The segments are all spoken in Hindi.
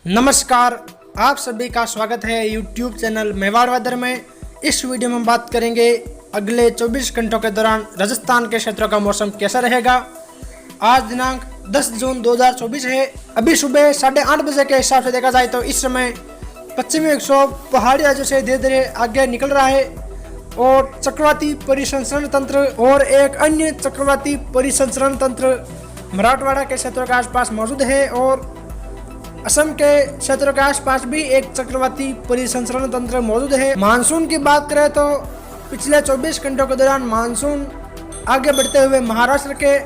नमस्कार, आप सभी का स्वागत है YouTube चैनल मेवाड़ वेदर में। इस वीडियो में हम बात करेंगे अगले 24 घंटों के दौरान राजस्थान के क्षेत्रों का मौसम कैसा रहेगा। आज दिनांक 10 जून 2024 है। अभी सुबह 8:30 बजे के हिसाब से देखा जाए तो इस समय पश्चिमी विक्षोभ पहाड़ी राज्यों से धीरे धीरे आगे निकल रहा है और चक्रवाती परिसंचरण तंत्र और एक अन्य चक्रवाती परिसंचरण तंत्र मराठवाड़ा के क्षेत्रों के आसपास मौजूद है और असम के क्षेत्रों के आसपास भी एक चक्रवाती परिसंचरण तंत्र मौजूद है। मानसून की बात करें तो पिछले 24 घंटों के दौरान मानसून आगे बढ़ते हुए महाराष्ट्र के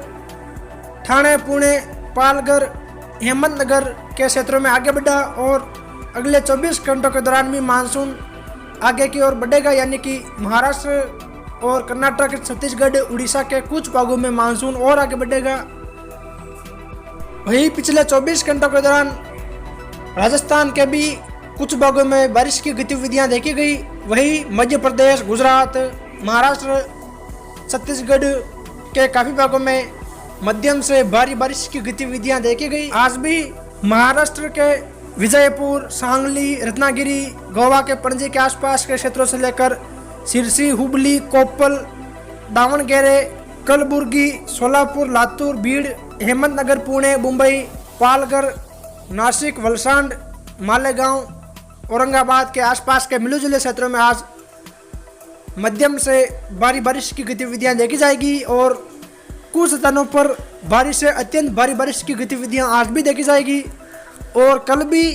ठाणे, पुणे, पालघर, अहमदनगर के क्षेत्रों में आगे बढ़ा और अगले 24 घंटों के दौरान भी मानसून आगे की ओर बढ़ेगा, यानी कि महाराष्ट्र और कर्नाटक, छत्तीसगढ़, उड़ीसा के कुछ भागों में मानसून और आगे बढ़ेगा। वहीं पिछले 24 घंटों के दौरान राजस्थान के भी कुछ भागों में बारिश की गतिविधियां देखी गई। वहीं मध्य प्रदेश, गुजरात, महाराष्ट्र, छत्तीसगढ़ के काफ़ी भागों में मध्यम से भारी बारिश की गतिविधियां देखी गई। आज भी महाराष्ट्र के विजयपुर, सांगली, रत्नागिरी, गोवा के पणजी के आसपास के क्षेत्रों से लेकर सिरसी, हुबली, कोप्पल, दावणगेरे, कलबुर्गी, सोलापुर, लातूर, बीड़, अहमदनगर, पुणे, मुंबई, पालघर, नासिक, वलसाड, मालेगांव, औरंगाबाद के आसपास के मिले जुले क्षेत्रों में आज मध्यम से भारी बारिश की गतिविधियां देखी जाएगी और कुछ स्थानों पर भारी से अत्यंत भारी बारिश की गतिविधियां आज भी देखी जाएगी। और कल भी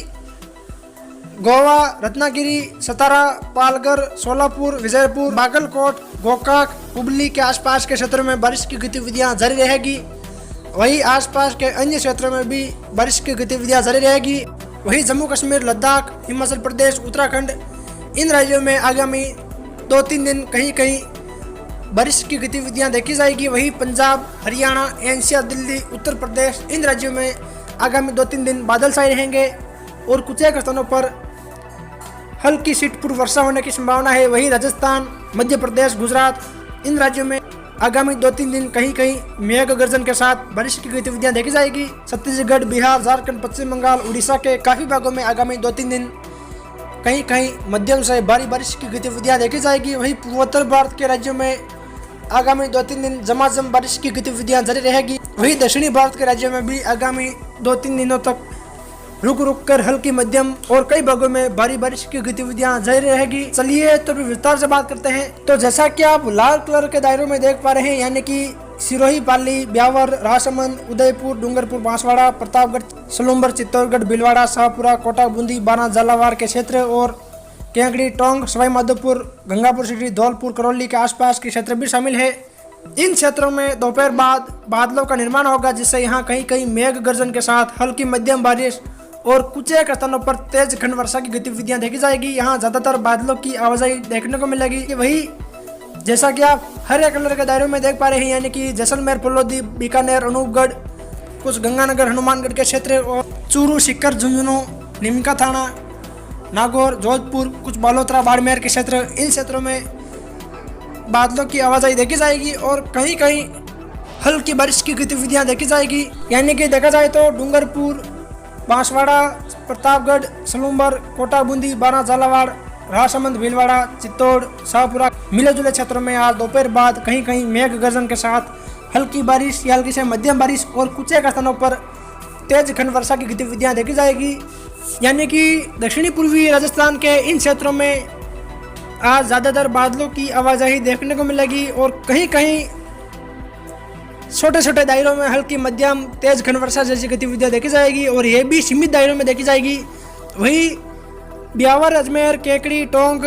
गोवा, रत्नागिरी, सतारा, पालघर, सोलापुर, विजयपुर, बागलकोट, गोकाक, हुबली के आसपास के क्षेत्रों में बारिश की गतिविधियां जारी रहेगी। वहीं आसपास के अन्य क्षेत्रों में भी बारिश की गतिविधियां जारी रहेगी। वहीं जम्मू कश्मीर, लद्दाख, हिमाचल प्रदेश, उत्तराखंड, इन राज्यों में आगामी 2-3 दिन कहीं कहीं बारिश की गतिविधियां देखी जाएगी। वहीं पंजाब, हरियाणा, एनसीआर, दिल्ली, उत्तर प्रदेश, इन राज्यों में आगामी 2-3 दिन बादल छाए रहेंगे और कुछ एक स्थानों पर हल्की शीतपूर्व वर्षा होने की संभावना है। वहीं राजस्थान, मध्य प्रदेश, गुजरात, इन राज्यों में आगामी 2-3 दिन कहीं कहीं मेघ गर्जन के साथ बारिश की गतिविधियां देखी जाएगी। छत्तीसगढ़, बिहार, झारखंड, पश्चिम बंगाल, उड़ीसा के काफ़ी भागों में आगामी 2-3 दिन कहीं कहीं मध्यम से भारी बारिश की गतिविधियां देखी जाएगी। वहीं पूर्वोत्तर भारत के राज्यों में आगामी 2-3 दिन झमाझम बारिश की गतिविधियां जारी रहेगी। वहीं दक्षिणी भारत के राज्यों में भी आगामी 2-3 दिनों तक रुक रुक कर हल्की, मध्यम और कई भागों में भारी बारिश की गतिविधियां जारी रहेगी। चलिए तो फिर विस्तार से बात करते हैं। तो जैसा कि आप लाल कलर के दायरों में देख पा रहे हैं, यानी कि सिरोही, पाली, ब्यावर, राजसमंद, उदयपुर, डूंगरपुर, बांसवाड़ा, प्रतापगढ़, सलूंबर, चित्तौड़गढ़, भीलवाड़ा, शाहपुरा, कोटा, बूंदी, बाना, झालावाड़ के क्षेत्र और केंगड़ी, टोंक, सवाई माधोपुर, गंगापुर सिटी, धौलपुर, करौली के आसपास के क्षेत्र भी शामिल है। इन क्षेत्रों में दोपहर बाद बादलों का निर्माण होगा, जिससे यहाँ कहीं कहीं मेघ गर्जन के साथ हल्की मध्यम बारिश और कुछ एक स्थानों पर तेज खंड वर्षा की गतिविधियां देखी जाएगी। यहाँ ज्यादातर बादलों की आवाजाही देखने को मिलेगी। वही जैसा कि आप हरे कलर के दायरों में देख पा रहे हैं, यानी कि जैसलमेर, फलोदी, बीकानेर, अनूपगढ़, कुछ गंगानगर, हनुमानगढ़ के क्षेत्र और चूरू, सीकर, झुंझुनू, नीमका थाना, नागौर, जोधपुर, कुछ बालोतरा, बाड़मेर के क्षेत्र, इन क्षेत्रों में बादलों की आवाजाही देखी जाएगी और कहीं कहीं हल्की बारिश की गतिविधियां देखी जाएगी। यानी कि देखा जाए तो डूंगरपुर, बांसवाड़ा, प्रतापगढ़, सलूंबर, कोटा, बूंदी, बाना, झालावाड़, राजसमंद, भीलवाड़ा, चित्तौड़, शाहपुरा, मिले जुले क्षेत्रों में आज दोपहर बाद कहीं कहीं मेघ गर्जन के साथ हल्की बारिश या हल्की से मध्यम बारिश और कुछ एक स्थानों पर तेज खंड वर्षा की गतिविधियां देखी जाएगी। यानी कि दक्षिणी पूर्वी राजस्थान के इन क्षेत्रों में आज ज़्यादातर बादलों की आवाजाही देखने को मिलेगी और कहीं कहीं छोटे छोटे दायरों में हल्की, मध्यम, तेज खंड वर्षा जैसी गतिविधियां देखी जाएगी और ये भी सीमित दायरों में देखी जाएगी। वहीं ब्यावर, अजमेर, केकड़ी, टोंक,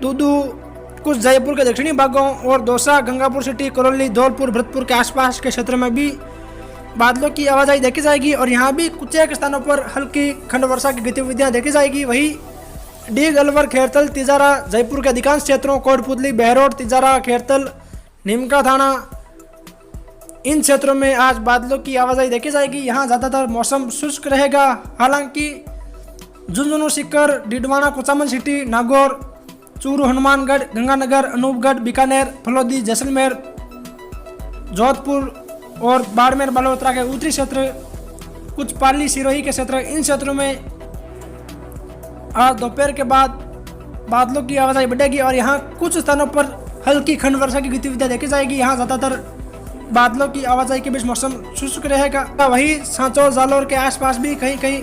दूदू, कुछ जयपुर के दक्षिणी भागों और दौसा, गंगापुर सिटी, करौली, धौलपुर, भरतपुर के आसपास के क्षेत्र में भी बादलों की आवाजाही देखी जाएगी और यहाँ भी कुछ एक स्थानों पर हल्की खंड वर्षा की गतिविधियां देखी जाएगी। वहीं डीग, अलवर, खेरतल, तिजारा, जयपुर के अधिकांश क्षेत्रों, कोटपुतली, बहरोड, तिजारा, खेरतल, नीमका थाना, इन क्षेत्रों में आज बादलों की आवाजाही देखी जाएगी। यहाँ ज़्यादातर मौसम शुष्क रहेगा। हालांकि झुंझुनू, सीकर, डिडवाना, कुचामन सिटी, नागौर, चूरू, हनुमानगढ़, गंगानगर, अनूपगढ़, बीकानेर, फलोदी, जैसलमेर, जोधपुर और बाड़मेर, बालोतरा के उत्तरी क्षेत्र, कुछ पाली, सिरोही के क्षेत्र, इन क्षेत्रों में आज दोपहर के बाद बादलों की आवाजाही बढ़ेगी और यहाँ कुछ स्थानों पर हल्की खंड वर्षा की गतिविधियां देखी जाएगी। यहाँ ज़्यादातर बादलों की आवाजाही के बीच मौसम शुष्क रहेगा। वही सांचौर जालौर के आसपास भी कहीं कहीं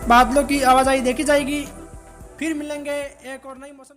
बादलों की आवाजाही देखी जाएगी। फिर मिलेंगे एक और नई मौसम